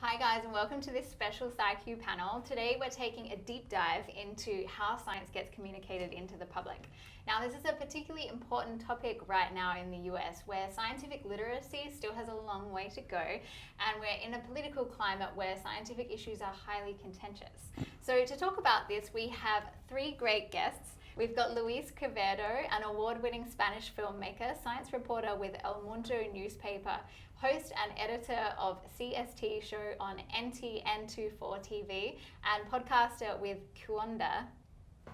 Hi guys, and welcome to this special SciQ panel. Today we're taking a deep dive into how science gets communicated into the public. Now this is a particularly important topic right now in the US, where scientific literacy still has a long way to go, and we're in a political climate where scientific issues are highly contentious. So to talk about this, we have three great guests. We've got Luis Quevedo, an award-winning Spanish filmmaker, science reporter with El Mundo newspaper, host and editor of CST show on NTN24 TV, and podcaster with Quevedo.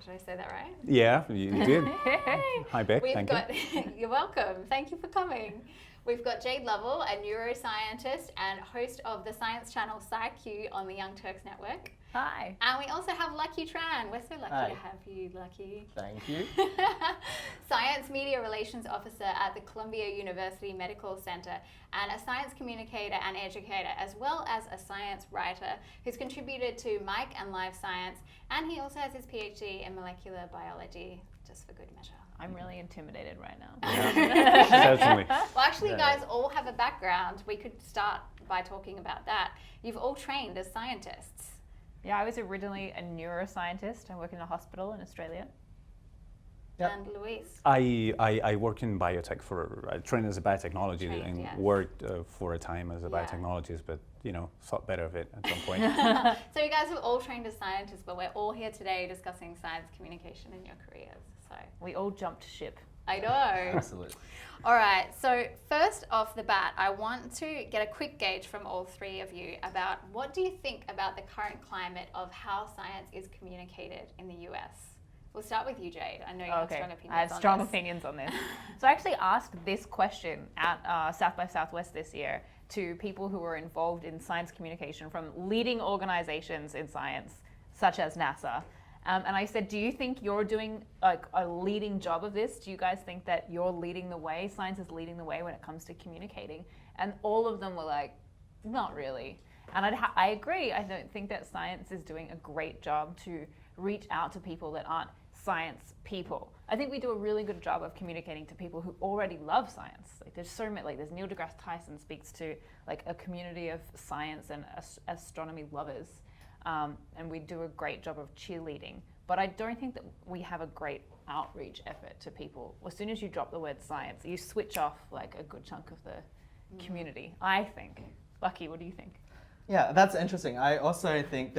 Did I say that right? Yeah, you did. Hey. Hi, Bec. Thank you. You're welcome. Thank you for coming. We've got Jade Lovell, a neuroscientist and host of the science channel SciQ on the Young Turks Network. Hi. And we also have Lucky Tran. We're so lucky Hi. to have you, Lucky. Thank you. Science Media Relations Officer at the Colombia University Medical Center, and a science communicator and educator, as well as a science writer who's contributed to Mike and Live Science, and he also has his PhD in molecular biology, just for good measure. I'm really intimidated right now. Yeah. Certainly. Well, actually, you guys all have a background. We could start by talking about that. You've all trained as scientists. Yeah, I was originally a neuroscientist. I work in a hospital in Australia. Yep. And Luis. I work in biotech I trained as a biotechnologist and yes. worked for a time as a Yeah. biotechnologist, but thought better of it at some point. So you guys have all trained as scientists, but we're all here today discussing science communication in your careers. So We all jumped ship. I know. Absolutely. All right, so first off the bat, I want to get a quick gauge from all three of you about what do you think about the current climate of how science is communicated in the US? We'll start with you, Jade. I know you have strong opinions on this. I have strong opinions on this. So I actually asked this question at South by Southwest this year to people who were involved in science communication from leading organizations in science, such as NASA. And I said, do you think you're doing like a leading job of this? Do you guys think that you're leading the way, science is leading the way when it comes to communicating? And all of them were like, not really. And I agree. I don't think that science is doing a great job to reach out to people that aren't science people. I think we do a really good job of communicating to people who already love science. Like there's so many, like there's Neil deGrasse Tyson speaks to like a community of science and astronomy lovers. And we do a great job of cheerleading, but I don't think that we have a great outreach effort to people. As soon as you drop the word science, you switch off like a good chunk of the community, I think. Lucky, what do you think? Yeah, that's interesting. I also think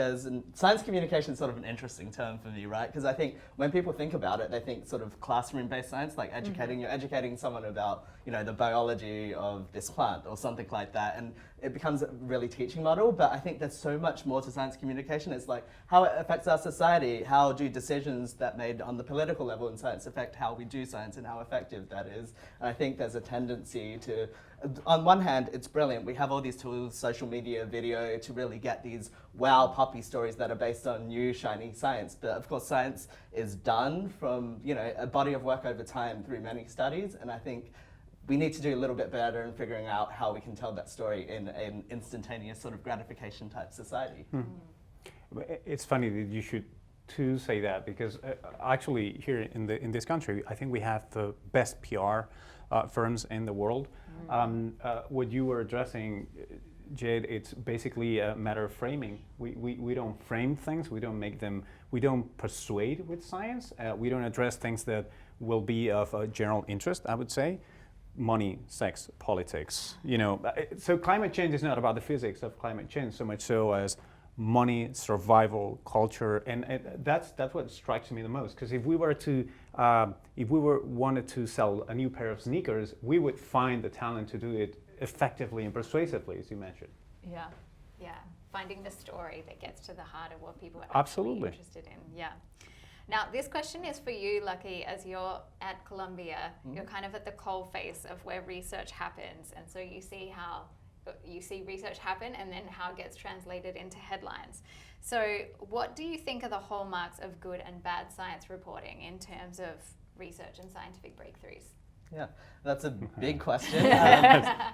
science communication is sort of an interesting term for me, right? Because I think when people think about it, they think sort of classroom-based science, like you're educating someone about, the biology of this plant or something like that, and it becomes a really teaching model. But I think there's so much more to science communication. It's like how it affects our society, how do decisions that made on the political level in science affect how we do science and how effective that is. And I think there's a tendency to, on one hand, it's brilliant. We have all these tools, social media, video, to really get these wow poppy stories that are based on new shiny science. But of course, science is done from a body of work over time through many studies, and I think we need to do a little bit better in figuring out how we can tell that story in an instantaneous sort of gratification type society. It's funny that you should too say that, because actually here in this country, I think we have the best PR firms in the world. What you were addressing, Jade, it's basically a matter of framing. We don't frame things, we don't persuade with science, we don't address things that will be of general interest, I would say. Money, sex, politics, So climate change is not about the physics of climate change so much so as money, survival, culture, and that's what strikes me the most. Because if we wanted to sell a new pair of sneakers, we would find the talent to do it effectively and persuasively, as you mentioned. Yeah. Yeah, finding the story that gets to the heart of what people are Absolutely actually interested in. Yeah. Now, this question is for you, Lucky, as you're at Columbia. You're kind of at the coalface of where research happens, and so you see research happen and then how it gets translated into headlines. So what do you think are the hallmarks of good and bad science reporting in terms of research and scientific breakthroughs? Yeah, that's a big question.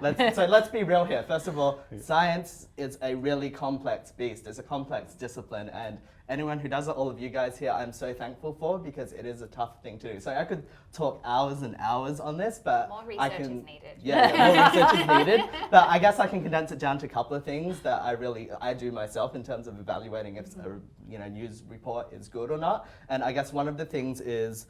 Let's be real here. First of all, science is a really complex beast. It's a complex discipline, and anyone who does it, all of you guys here, I'm so thankful for, because it is a tough thing to do. So I could talk hours and hours on this, but more research is needed. Yeah, more research is needed. But I guess I can condense it down to a couple of things that I do myself in terms of evaluating if a news report is good or not. And I guess one of the things is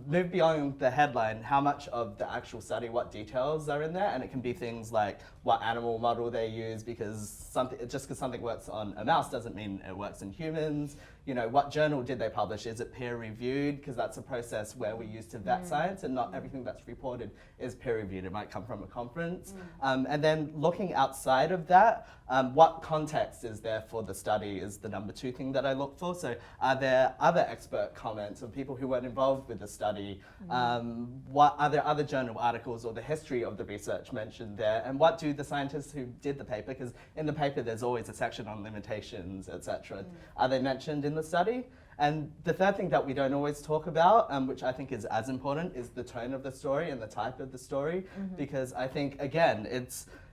move beyond the headline, how much of the actual study, what details are in there, and it can be things like what animal model they use, because just because something works on a mouse doesn't mean it works in humans. What journal did they publish? Is it peer reviewed? Because that's a process where we use to vet science, and not everything that's reported is peer reviewed. It might come from a conference. And then looking outside of that, what context is there for the study is the number 2 thing that I look for. So are there other expert comments of people who weren't involved with the study? What are there other journal articles or the history of the research mentioned there? And what do the scientists who did the paper, because in the paper there's always a section on limitations, etc. Are they mentioned in the study? And the third thing that we don't always talk about, which I think is as important, is the tone of the story and the type of the story. Because I think, again,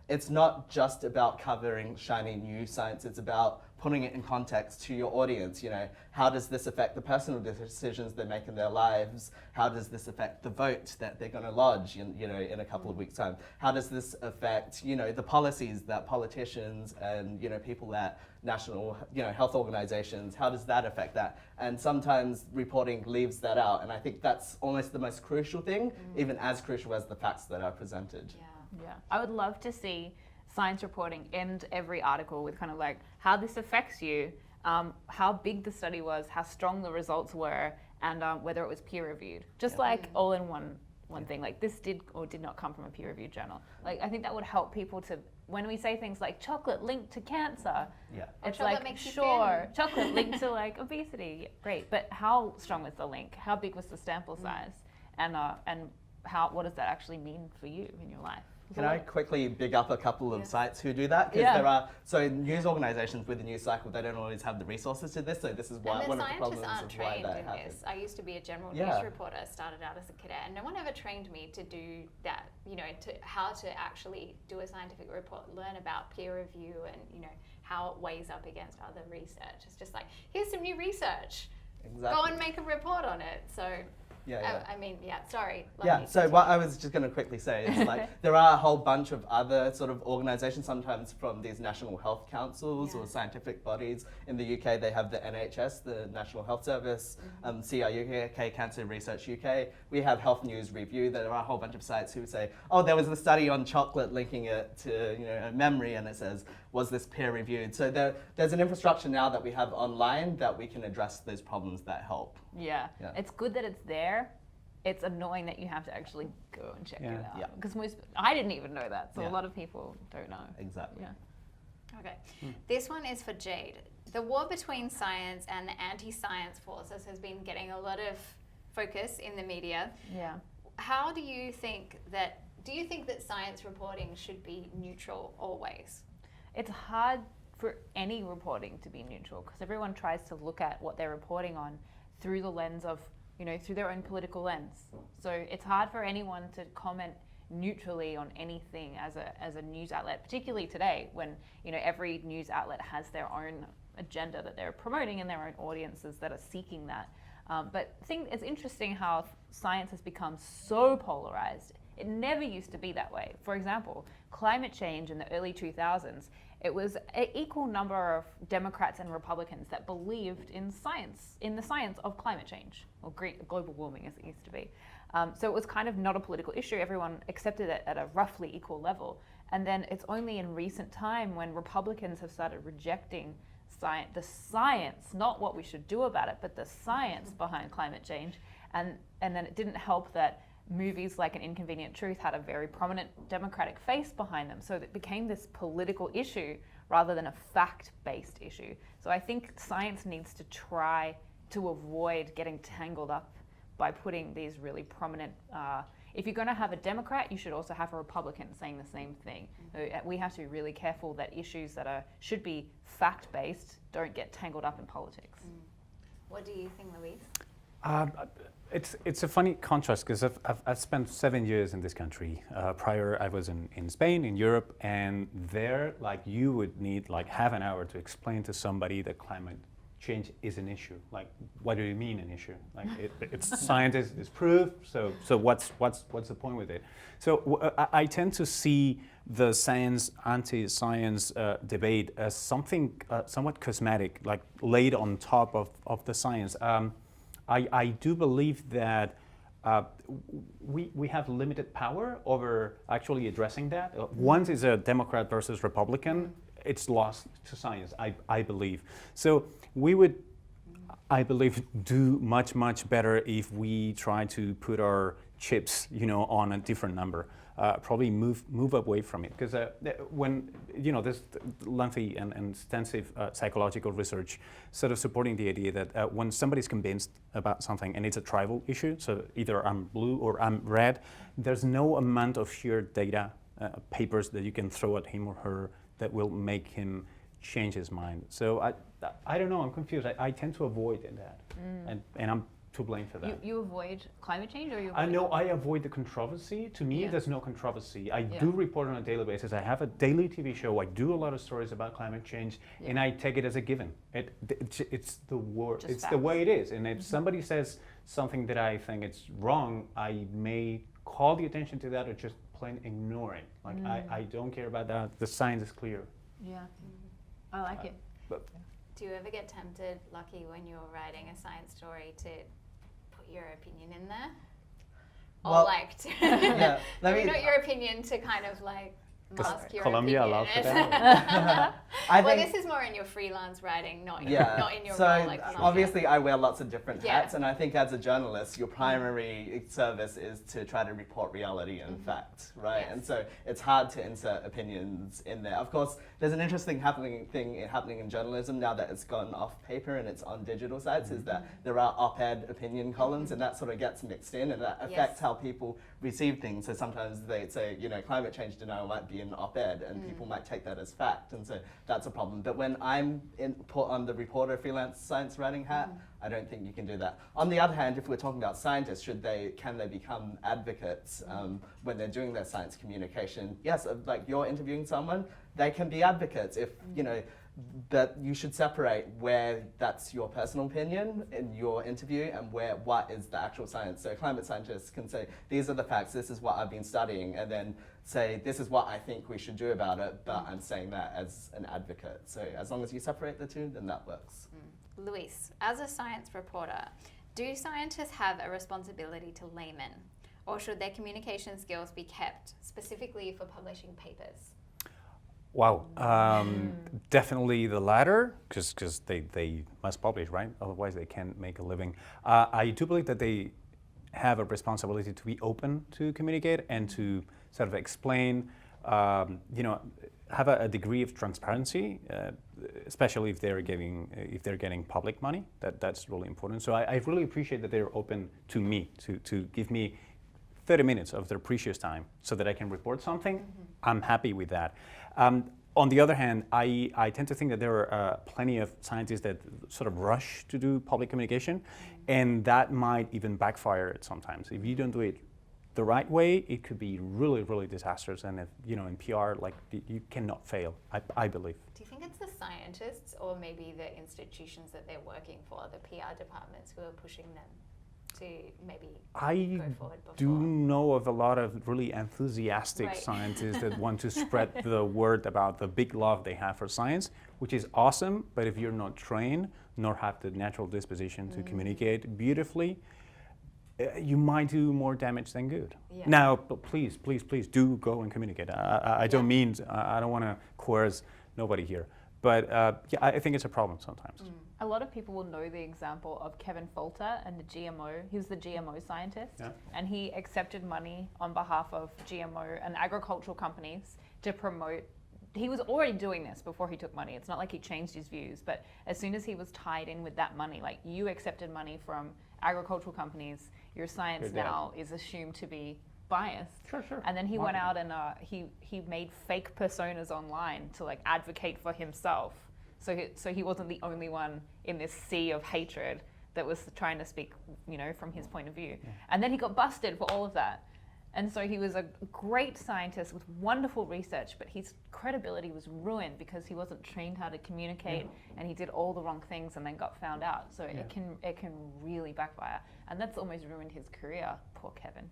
it's not just about covering shiny new science, it's about putting it in context to your audience. How does this affect the personal decisions they make in their lives? How does this affect the vote that they're going to lodge in a couple of weeks' time? How does this affect the policies that politicians and people at national health organizations, how does that affect that? And sometimes reporting leaves that out, and I think that's almost the most crucial thing, even as crucial as the facts that are presented. Yeah, I would love to see science reporting end every article with kind of like how this affects you, how big the study was, how strong the results were, and whether it was peer reviewed. Just like all in one thing, like this did or did not come from a peer reviewed journal. Like I think that would help people to, when we say things like chocolate linked to cancer, it's chocolate like, makes you sure, chocolate linked to like obesity, great, but how strong was the link? How big was the sample size? And what does that actually mean for you in your life? Can I quickly big up a couple of sites who do that? Because there are, so news organizations with the news cycle, they don't always have the resources to this, so this is why one of the problems aren't of why trained that in happens. this. I used to be a general news reporter, started out as a cadet, and no one ever trained me to do that, to how to actually do a scientific report, learn about peer review and, how it weighs up against other research. It's just like, here's some new research. Exactly. Go and make a report on it. So sorry. So what I was just going to quickly say is like there are a whole bunch of other sort of organizations, sometimes from these national health councils or scientific bodies. In the UK, they have the NHS, the National Health Service, CRU UK, Cancer Research UK. We have Health News Review. There are a whole bunch of sites who say, oh, there was a study on chocolate linking it to memory, and it says, was this peer reviewed? So there's an infrastructure now that we have online that we can address those problems that help. Yeah, it's good that it's there. It's annoying that you have to actually go and check it out. Because I didn't even know that, so a lot of people don't know. Exactly. Yeah. Okay. This one is for Jade. The war between science and the anti-science forces has been getting a lot of focus in the media. Yeah. How do you think that science reporting should be neutral always? It's hard for any reporting to be neutral because everyone tries to look at what they're reporting on through the lens of, through their own political lens. So it's hard for anyone to comment neutrally on anything as a news outlet, particularly today when, every news outlet has their own agenda that they're promoting and their own audiences that are seeking that. But I think it's interesting how science has become so polarized. It never used to be that way. For example, climate change in the early 2000s, it was an equal number of Democrats and Republicans that believed in science, in the science of climate change, or global warming as it used to be. So it was kind of not a political issue. Everyone accepted it at a roughly equal level. And then it's only in recent time when Republicans have started rejecting the science, not what we should do about it, but the science behind climate change. And then it didn't help that movies like An Inconvenient Truth had a very prominent Democratic face behind them. So it became this political issue rather than a fact-based issue. So I think science needs to try to avoid getting tangled up by putting these really prominent, if you're going to have a Democrat, you should also have a Republican saying the same thing. So we have to be really careful that issues that should be fact-based don't get tangled up in politics. What do you think, Louise? It's a funny contrast because I've spent 7 years in this country. Prior, I was in Spain, in Europe, and there, like, you would need like half an hour to explain to somebody that climate change is an issue. Like, what do you mean an issue? Like, it's scientists, it's proof. So what's the point with it? So I tend to see the science anti-science debate as something somewhat cosmetic, like laid on top of the science. I do believe that we have limited power over actually addressing that. Once it's a Democrat versus Republican, it's lost to science, I believe. So we would, I believe, do much better if we try to put our chips, on a different number. Probably move away from it, because when there's lengthy and extensive psychological research sort of supporting the idea that when somebody's convinced about something and it's a tribal issue, so either I'm blue or I'm red, there's no amount of sheer data papers that you can throw at him or her that will make him change his mind. So I don't know, I'm confused. I tend to avoid that, and I'm to blame for that. You avoid climate change, or you avoid? No, I avoid the controversy. To me, there's no controversy. I Yeah. do report on a daily basis. I have a daily TV show. I do a lot of stories about climate change, and I take it as a given. It's the word. Just It's facts. the way it is. And if somebody says something that I think it's wrong, I may call the attention to that or just plain ignore it. Like I don't care about that. The science is clear. Yeah, I like it. But Do you ever get tempted, Lucky, when you're writing a science story to put your opinion in there? Or Well, like to yeah, let maybe me- not your opinion to kind of like mask your Colombia opinion. allowed for that? I Well, think, this is more in your freelance writing, not in your so role. Like obviously I wear lots of different Yeah. hats, and I think as a journalist, your primary service is to try to report reality and fact, right? Yes. And so it's hard to insert opinions in there. Of course, there's an interesting thing happening in journalism now that it's gone off paper and it's on digital sites, is that there are op-ed opinion columns, and that sort of gets mixed in, and that affects how people receive things. So sometimes they say, climate change denial might be an op-ed, and people might take that as fact, and so that's a problem. But when I'm put on the reporter freelance science writing hat, I don't think you can do that. On the other hand, if we're talking about scientists, can they become advocates when they're doing their science communication? Yes, like you're interviewing someone, they can be advocates if, but you should separate where that's your personal opinion in your interview and what is the actual science. So climate scientists can say, these are the facts, this is what I've been studying, and then say, this is what I think we should do about it, but I'm saying that as an advocate. So as long as you separate the two, then that works. Luis, as a science reporter, do scientists have a responsibility to laymen, or should their communication skills be kept specifically for publishing papers? Wow, definitely the latter, because they must publish, right? Otherwise they can't make a living. I do believe that they have a responsibility to be open to communicate and to sort of explain, have a degree of transparency, especially if they're getting public money. That's really important. So I really appreciate that they're open to me, to give me 30 minutes of their precious time so that I can report something. I'm happy with that. On the other hand, I tend to think that there are plenty of scientists that sort of rush to do public communication, and that might even backfire sometimes. If you don't do it the right way, it could be really disastrous. And if, in PR, like, you cannot fail, I believe. Do you think it's the scientists or maybe the institutions that they're working for, the PR departments, who are pushing them to maybe I go forward before? do know of a lot of really enthusiastic Right. scientists that want to spread the word about the big love they have for science, which is awesome. But if you're not trained nor have the natural disposition to communicate beautifully, you might do more damage than good. Yeah. Now, but please do go and communicate. I don't mean, I don't want to coerce nobody here. But I think it's a problem sometimes. A lot of people will know the example of Kevin Folter and the GMO. He was the GMO scientist, and he accepted money on behalf of GMO and agricultural companies to promote. He was already doing this before he took money. It's not like he changed his views, but as soon as he was tied in with that money, like, you accepted money from agricultural companies, your science You're dead. now is assumed to be biased. Sure. And then he went out and he made fake personas online to, like, advocate for himself. So he wasn't the only one in this sea of hatred that was trying to speak, from his point of view. And then he got busted for all of that. And so he was a great scientist with wonderful research, but his credibility was ruined because he wasn't trained how to communicate, and he did all the wrong things and then got found out. So it can really backfire, and that's almost ruined his career. Poor Kevin.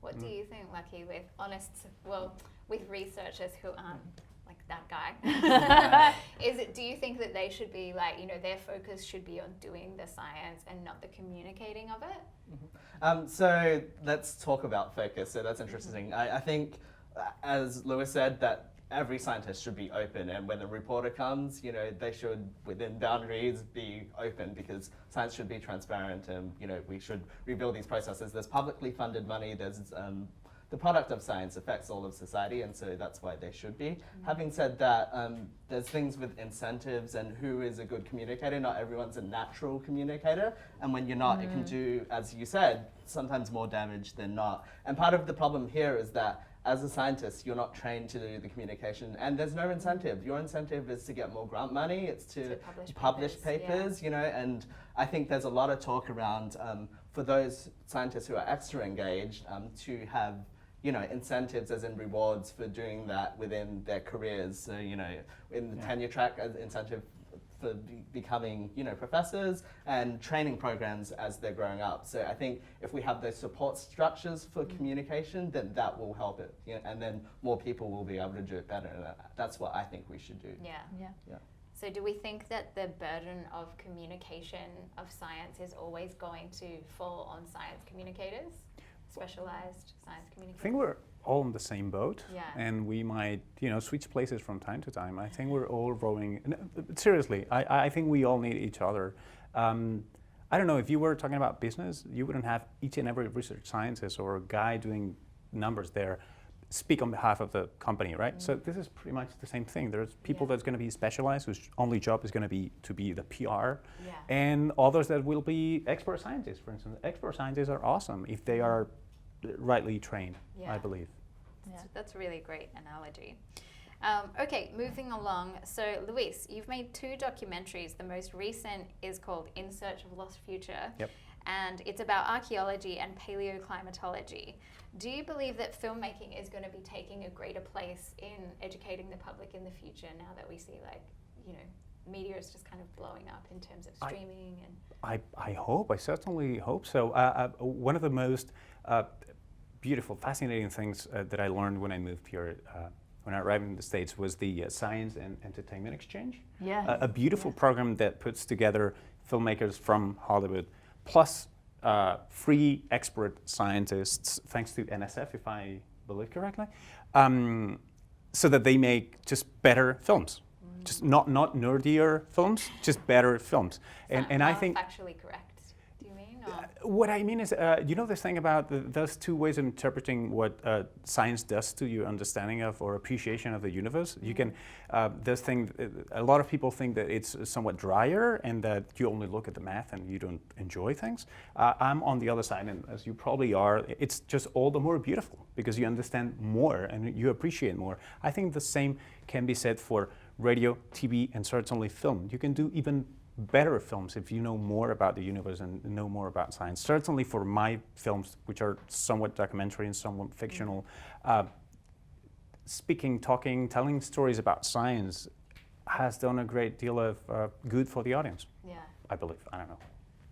What do you think, Lucky, with researchers who aren't like that guy? Do you think that they should be their focus should be on doing the science and not the communicating of it? So let's talk about focus. So that's interesting. I think, as Lewis said, that every scientist should be open, and when a reporter comes, they should, within boundaries, be open, because science should be transparent, and we should reveal these processes. There's publicly funded money. There's the product of science affects all of society, and so that's why they should be. Having said that, there's things with incentives and who is a good communicator. Not everyone's a natural communicator, and when you're not, it can do, as you said, sometimes more damage than not. And part of the problem here is that as a scientist, you're not trained to do the communication, and there's no incentive. Your incentive is to get more grant money. It's to publish papers, and I think there's a lot of talk around for those scientists who are extra engaged to have incentives, as in rewards for doing that within their careers. So, in the tenure track, as incentive for becoming, professors, and training programs as they're growing up. So I think if we have those support structures for communication, then that will help it, and then more people will be able to do it better. And that's what I think we should do. Yeah. So do we think that the burden of communication of science is always going to fall on science communicators? Specialized science communicators? I think we're all in the same boat, and we might, switch places from time to time. I think we're all rowing. Seriously, I think we all need each other. I don't know, if you were talking about business, you wouldn't have each and every research scientist or a guy doing numbers there speak on behalf of the company, right? So this is pretty much the same thing. There's people that's going to be specialized, whose only job is going to be the PR, and others that will be expert scientists. For instance, expert scientists are awesome if they are rightly trained, I believe. That's a really great analogy. Okay, moving along. So, Luis, you've made 2 documentaries. The most recent is called In Search of Lost Future. And it's about archaeology and paleoclimatology. Do you believe that filmmaking is going to be taking a greater place in educating the public in the future, now that we see media is just kind of blowing up in terms of streaming? I certainly hope so. One of the most beautiful, fascinating things that I learned when I moved here, when I arrived in the States, was the Science and Entertainment Exchange. A beautiful program that puts together filmmakers from Hollywood, plus free expert scientists, thanks to NSF, if I believe correctly, so that they make just better films. Just not nerdier films, just better films. And I think factually correct. Do you mean? What I mean is, this thing about those 2 ways of interpreting what science does to your understanding of or appreciation of the universe. You can, a lot of people think that it's somewhat drier and that you only look at the math and you don't enjoy things. I'm on the other side, and as you probably are, it's just all the more beautiful because you understand more and you appreciate more. I think the same can be said for radio, TV, and certainly film. You can do even better films if you know more about the universe and know more about science. Certainly for my films, which are somewhat documentary and somewhat fictional, speaking, talking, telling stories about science has done a great deal of good for the audience. I believe. I don't know.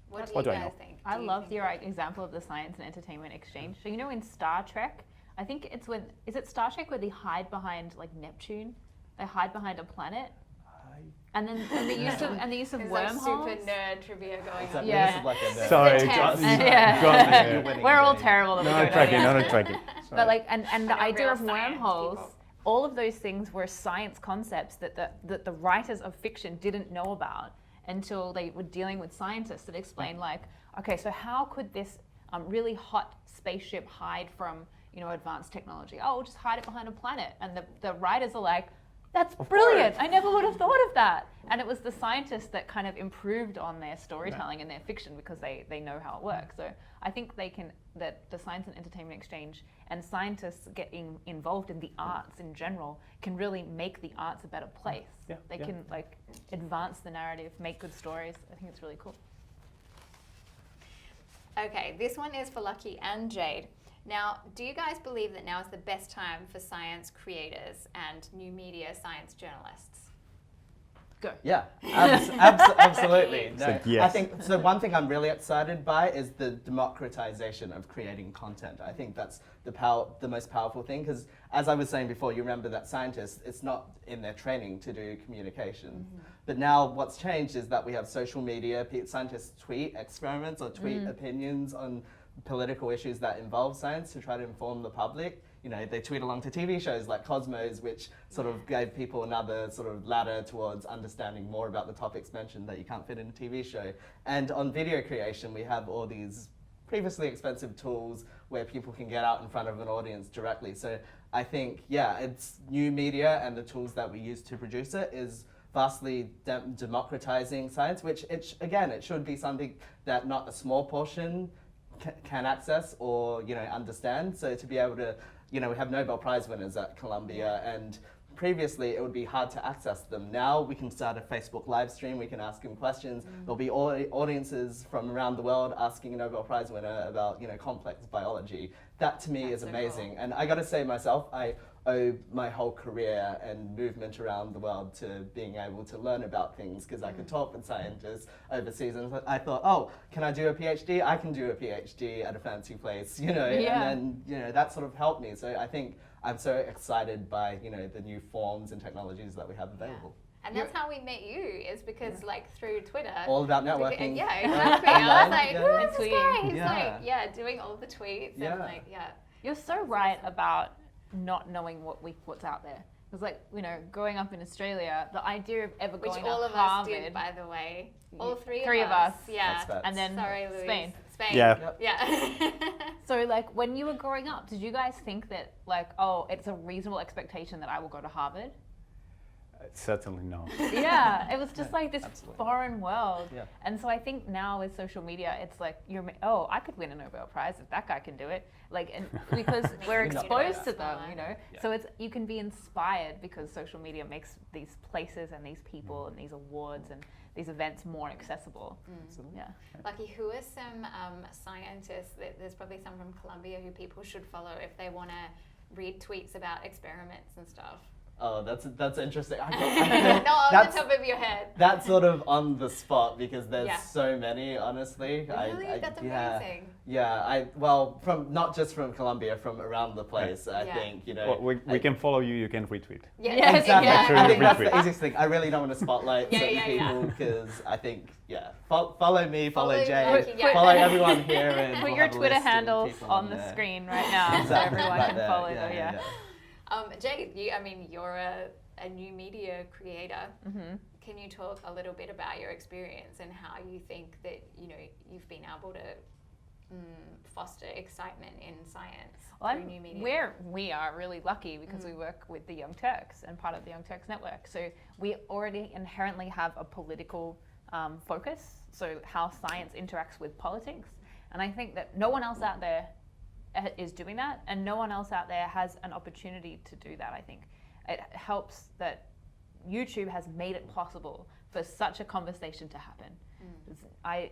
What do you guys think? I loved your example of the Science and Entertainment Exchange. So in Star Trek, I think it's is it Star Trek where they hide behind Neptune? They hide behind a planet, and then the use of wormholes. Super nerd trivia going on. This is like a nerd. Sorry, we're all terrible. Not tracking. But and the idea of wormholes, all of those things were science concepts that the writers of fiction didn't know about until they were dealing with scientists that explained okay, so how could this really hot spaceship hide from advanced technology? Oh, we'll just hide it behind a planet, and the writers are like, that's brilliant. I never would have thought of that. And it was the scientists that kind of improved on their storytelling and their fiction because they know how it works. So I think that the Science and Entertainment Exchange and scientists getting involved in the arts in general can really make the arts a better place. They can advance the narrative, make good stories. I think it's really cool. Okay, this one is for Lucky and Jade. Now, do you guys believe that now is the best time for science creators and new media science journalists? Go. Yeah, absolutely. No, So, yes. I think so. One thing I'm really excited by is the democratization of creating content. I think that's the most powerful thing, because as I was saying before, you remember that scientists, it's not in their training to do communication. But now what's changed is that we have social media. Scientists tweet experiments or tweet opinions on political issues that involve science to try to inform the public. You know, they tweet along to TV shows like Cosmos, which sort of gave people another sort of ladder towards understanding more about the topics mentioned that you can't fit in a TV show. And on video creation, we have all these previously expensive tools where people can get out in front of an audience directly. So I think, yeah, it's new media and the tools that we use to produce it is vastly democratizing science, which, it should be something that not a small portion can access or, you know, understand. So to be able to, you know, we have Nobel Prize winners at Columbia, and previously it would be hard to access them. Now we can start a Facebook live stream, we can ask them questions. There'll be audiences from around the world asking a Nobel Prize winner about, you know, complex biology. That to me is amazing. And I gotta say myself, I owe my whole career and movement around the world to being able to learn about things, because I could talk with scientists overseas, and I thought, oh, can I do a PhD? I can do a PhD at a fancy place, you know, and then, you know, that sort of helped me. So I think I'm so excited by, you know, the new forms and technologies that we have available. And that's how we met you, is because like through Twitter. All about networking. Yeah, exactly. I was like, Yeah. who is this guy? He's Yeah. like, doing all the tweets and like, You're so right about not knowing what's out there. It was like, you know, growing up in Australia, the idea of ever which going all to of Harvard, us did, by the way. All three of of us. us. Yeah. Experts. and then Sorry, Louise. Spain. Yeah. Yeah. So like when you were growing up, did you guys think that like, oh, it's a reasonable expectation that I will go to Harvard? Certainly no. Yeah, it was just like this Absolutely. foreign world. Yeah. And so I think now with social media, it's like oh, I could win a Nobel Prize if that guy can do it. Like, and because we're You're not exposed to gonna them, fly. you know. Yeah. So it's you can be inspired because social media makes these places and these people and these awards and these events more accessible. Yeah. Lucky, who are some scientists? There's probably some from Colombia who people should follow if they want to read tweets about experiments and stuff. Oh, that's interesting. I Not off that's, the top of your head. that's sort of on the spot because there's Yeah. so many, honestly. Really? That's amazing. Yeah, well, from not just from Colombia, from around the place, I Yeah. think, you know. Well, we can follow you, you can retweet. Yeah, Yeah, Exactly. Sure, I you think that's retweet. the easiest thing. I really don't want to spotlight Yeah, certain yeah, yeah. people because I think, follow me, follow Follow Jay, Lucky, yeah. follow everyone here. And Put we'll your have a Twitter list of handles people on the there. screen right now so Exactly, everyone right can there. follow Yeah, you. yeah, yeah. Jade, you're a new media creator. Mm-hmm. Can you talk a little bit about your experience and how you think that, you know, you've been able to foster excitement in science Well, through new media? we are really lucky because we work with the Young Turks and part of the Young Turks network. So we already inherently have a political focus, so how science interacts with politics. And I think that no one else out there is doing that, and no one else out there has an opportunity to do that, I think. It helps that YouTube has made it possible for such a conversation to happen. I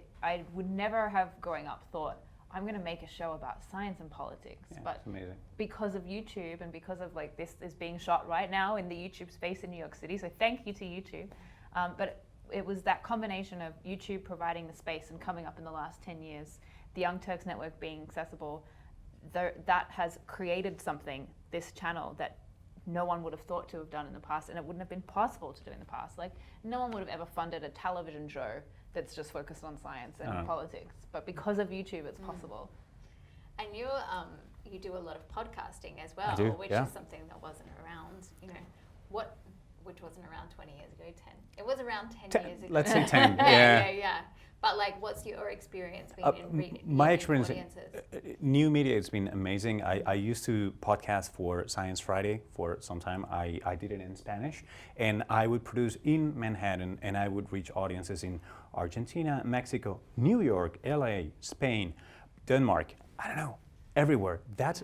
would never have, growing up, thought, I'm going to make a show about science and politics. Yeah, But it's amazing. because of YouTube and because of like this is being shot right now in the YouTube space in New York City, so thank you to YouTube. But it was that combination of YouTube providing the space and coming up in the last 10 years, the Young Turks Network being accessible, that has created something, this channel, that no one would have thought to have done in the past, and it wouldn't have been possible to do in the past. Like, no one would have ever funded a television show that's just focused on science and politics. But because of YouTube, it's possible. And you do a lot of podcasting as well, I do, which yeah. is something that wasn't around, you know, which wasn't around 20 years ago, 10. It was around 10 years ago. Let's say 10, yeah. But like, what's your experience being my in experience, audiences? new media, it's been amazing. I used to podcast for Science Friday for some time. I did it in Spanish, and I would produce in Manhattan, and I would reach audiences in Argentina, Mexico, New York, LA, Spain, Denmark, I don't know, everywhere. That's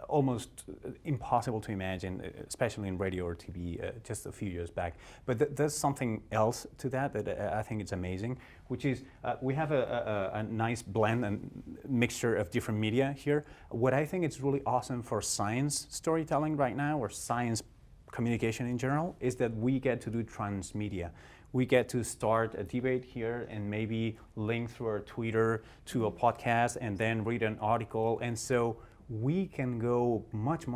almost impossible to imagine, especially in radio or TV just a few years back. But there's something else to that I think it's amazing, which is we have a nice blend and mixture of different media here. What I think is really awesome for science storytelling right now, or science communication in general, is that we get to do transmedia. We get to start a debate here and maybe link through our Twitter to a podcast and then read an article. And so we can go much,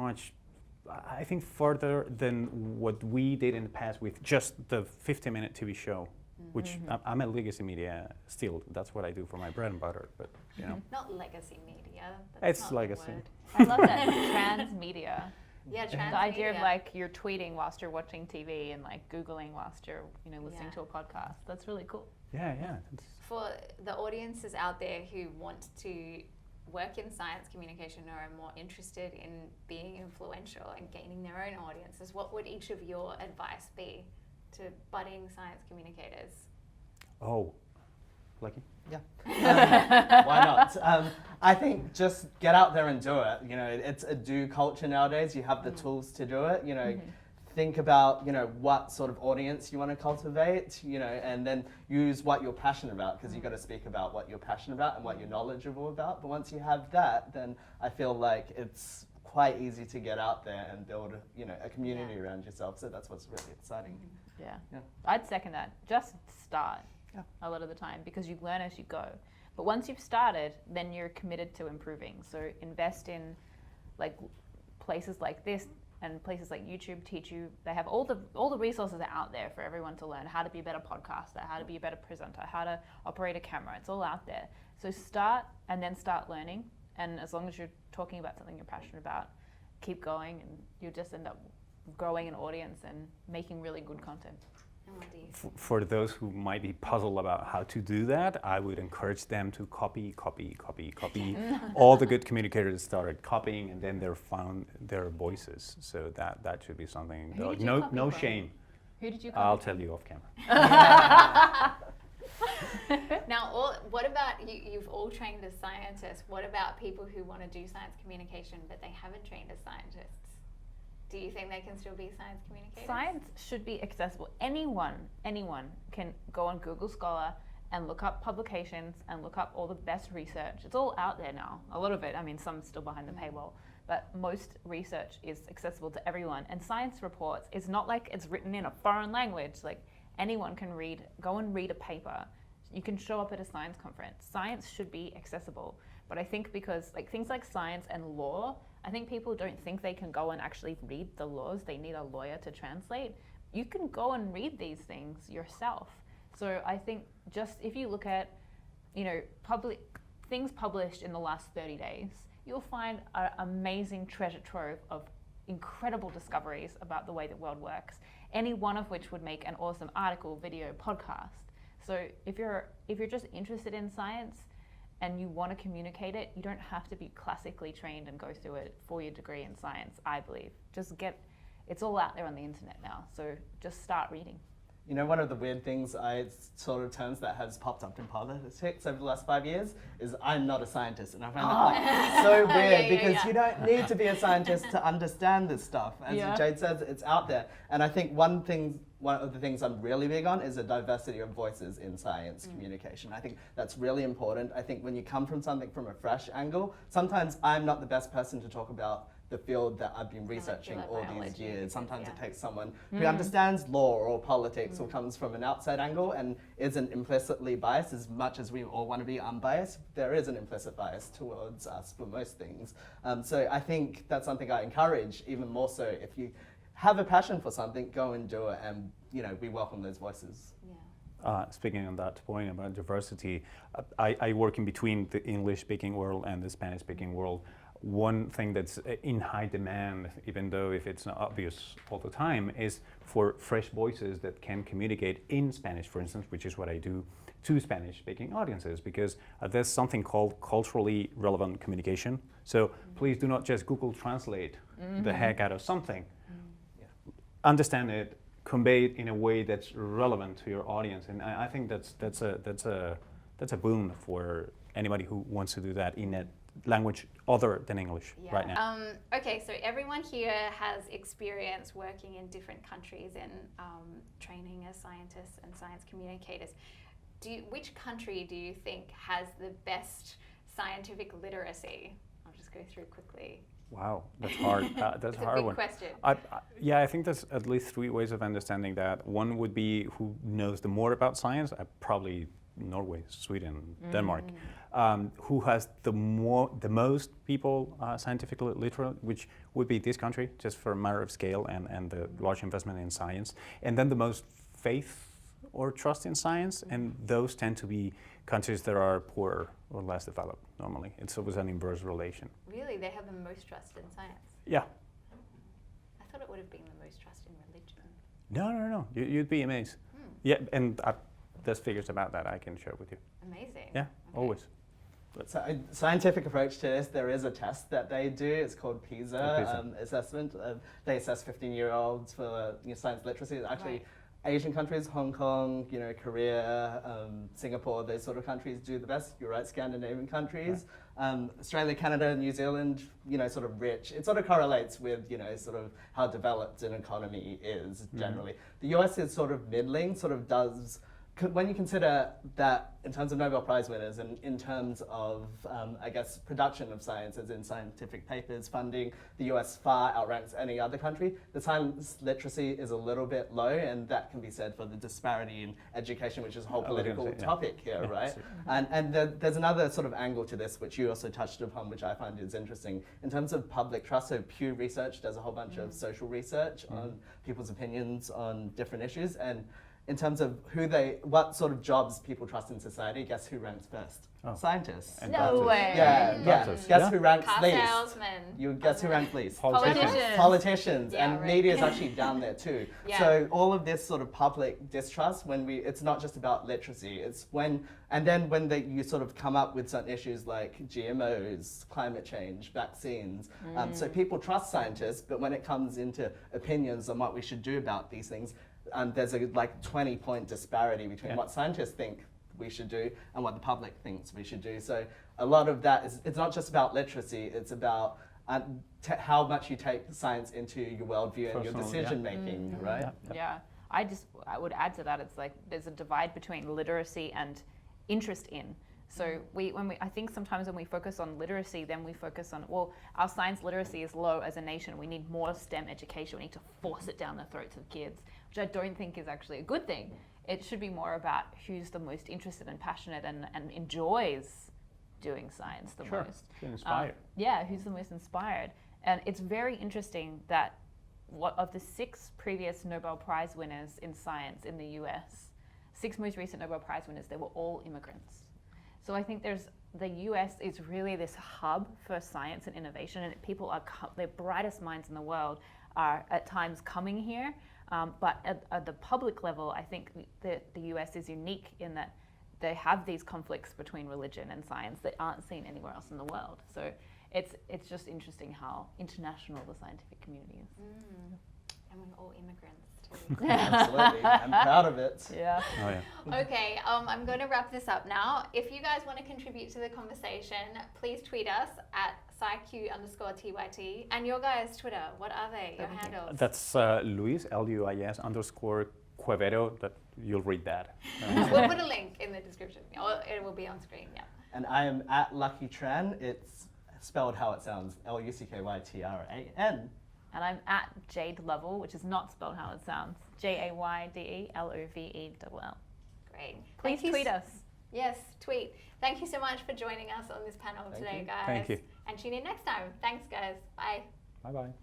I think, further than what we did in the past with just the 50-minute TV show, which I'm a legacy media still. That's what I do for my bread and butter, but you know. Not legacy media. It's not the legacy. word. I love that. Transmedia. Yeah, transmedia. The idea of like you're tweeting whilst you're watching TV and like Googling whilst you're listening to a podcast. That's really cool. Yeah. For the audiences out there who want to work in science communication or are more interested in being influential and gaining their own audiences, what would each of your advice be to budding science communicators? Oh, Lucky? Yeah. Why not? I think just get out there and do it. You know, it's a do culture nowadays. You have the tools to do it. You know, think about, what sort of audience you want to cultivate, and then use what you're passionate about, because you've got to speak about what you're passionate about and what you're knowledgeable about. But once you have that, then I feel like it's quite easy to get out there and build, a community around yourself. So that's what's really exciting. Yeah. Yeah. I'd second that. Just start a lot of the time, because you learn as you go. But once you've started, then you're committed to improving. So invest in like places like this and places like YouTube teach you. They have all the resources are out there for everyone to learn how to be a better podcaster, how to be a better presenter, how to operate a camera. It's all out there. So start and then start learning. And as long as you're talking about something you're passionate about, keep going, and you'll just end up growing an audience and making really good content. For those who might be puzzled about how to do that, I would encourage them to copy. All the good communicators started copying, and then they found their voices. So that should be something. Who did you No copy from? shame. Who did you copy I'll from? tell you off camera. Now, what about you've all trained as scientists. What about people who want to do science communication but they haven't trained as scientists? Do you think they can still be science communicators? Science should be accessible. Anyone can go on Google Scholar and look up publications and look up all the best research. It's all out there now. A lot of it, some's still behind the paywall, but most research is accessible to everyone. And science reports is not like it's written in a foreign language. Like anyone can go and read a paper. You can show up at a science conference. Science should be accessible. But I think because things like science and law, I think people don't think they can go and actually read the laws. They need a lawyer to translate. You can go and read these things yourself. So I think just if you look at, things published in the last 30 days, you'll find an amazing treasure trove of incredible discoveries about the way the world works, any one of which would make an awesome article, video, podcast. So if you're just interested in science and you want to communicate it, you don't have to be classically trained and go through a 4-year degree in science, I believe. It's all out there on the internet now, so just start reading. One of the weird things terms that has popped up in politics over the last 5 years is I'm not a scientist, and I find that so weird because you don't need to be a scientist to understand this stuff. As Jade says, it's out there. And I think one of the things I'm really big on is a diversity of voices in science communication. I think that's really important. I think when you come from something from a fresh angle, sometimes I'm not the best person to talk about the field that I've been researching all these years. Sometimes it takes someone who understands law or politics or comes from an outside angle and isn't implicitly biased. As much as we all want to be unbiased, there is an implicit bias towards us for most things. So I think that's something I encourage even more so. If you have a passion for something, go and do it, and we welcome those voices. Speaking on that point about diversity, I work in between the English-speaking world and the Spanish-speaking world. One thing that's in high demand, even though if it's not obvious all the time, is for fresh voices that can communicate in Spanish, for instance, which is what I do to Spanish-speaking audiences, because there's something called culturally relevant communication. So please do not just Google Translate the heck out of something. Understand it, convey it in a way that's relevant to your audience, and I think that's a boon for anybody who wants to do that in a language other than English Yeah. right now. Okay, so everyone here has experience working in different countries and training as scientists and science communicators. Which country do you think has the best scientific literacy? I'll just go through quickly. Wow, that's hard. That's It's a hard big one. question. Yeah, I think there's at least three ways of understanding that. One would be who knows the more about science. Probably Norway, Sweden, Denmark. Who has the most people scientifically literate, which would be this country, just for a matter of scale and the large investment in science. And then the most faith or trust in science, and those tend to be countries that are poorer or less developed normally. It's always an inverse relation. Really? They have the most trust in science? Yeah. I thought it would have been the most trust in religion. No. You'd be amazed. Yeah, and there's figures about that I can share with you. Amazing. Yeah, always. So a scientific approach to this, there is a test that they do. It's called PISA assessment. They assess 15-year-olds for science literacy. Actually, Asian countries, Hong Kong, Korea, Singapore, those sort of countries do the best. You're right, Scandinavian countries. Right. Australia, Canada, New Zealand, sort of rich. It sort of correlates with, sort of how developed an economy is generally. The US is sort of middling, sort of does, when you consider that in terms of Nobel Prize winners and in terms of, I guess, production of science, as in scientific papers, funding, the US far outranks any other country. The science literacy is a little bit low, and that can be said for the disparity in education, which is a whole political topic here, right? And there's another sort of angle to this, which you also touched upon, which I find is interesting. In terms of public trust, so Pew Research does a whole bunch of social research on people's opinions on different issues, and in terms of what sort of jobs people trust in society, guess who ranks first? Oh. Scientists. And No doctors. way. Yeah. Doctors. Guess who ranks Car least? salesman. You guess who ranks least? Politicians. Politicians, Yeah, and right. media is actually down there too. Yeah. So all of this sort of public distrust, it's not just about literacy. It's when you sort of come up with certain issues like GMOs, climate change, vaccines. So people trust scientists, but when it comes into opinions on what we should do about these things, there's a 20-point disparity between what scientists think we should do and what the public thinks we should do. So a lot of that it's not just about literacy, it's about how much you take science into your worldview and your decision making, right? Yeah. I would add to that, it's like there's a divide between literacy and interest in. So I think sometimes when we focus on literacy, then we focus on, our science literacy is low as a nation. We need more STEM education. We need to force it down the throats of kids, which I don't think is actually a good thing. It should be more about who's the most interested and passionate and enjoys doing science the most. Inspired. Who's the most inspired. And it's very interesting that of the 6 previous Nobel Prize winners in science in the US, 6 most recent Nobel Prize winners, they were all immigrants. So I think the US is really this hub for science and innovation, and people the brightest minds in the world are at times coming here. But at the public level, I think the US is unique in that they have these conflicts between religion and science that aren't seen anywhere else in the world. So it's just interesting how international the scientific community is. And we're all immigrants too. Absolutely. I'm proud of it. Yeah. Oh, yeah. Okay, I'm going to wrap this up now. If you guys want to contribute to the conversation, please tweet us at SciQ_TYT. And your guys' Twitter, what are they? Your handles? That's Luis, Luis _Quevedo. That you'll read that. We'll put a link in the description, or it will be on screen. Yeah. And I am at Lucky Tran. It's spelled how it sounds, LUCKYTRAN. And I'm at Jade Lovell, which is not spelled how it sounds, JAYDELOVELL. Great. Please tweet us. Yes, tweet. Thank you so much for joining us on this panel today, guys. Thank you. And tune in next time. Thanks, guys. Bye. Bye-bye.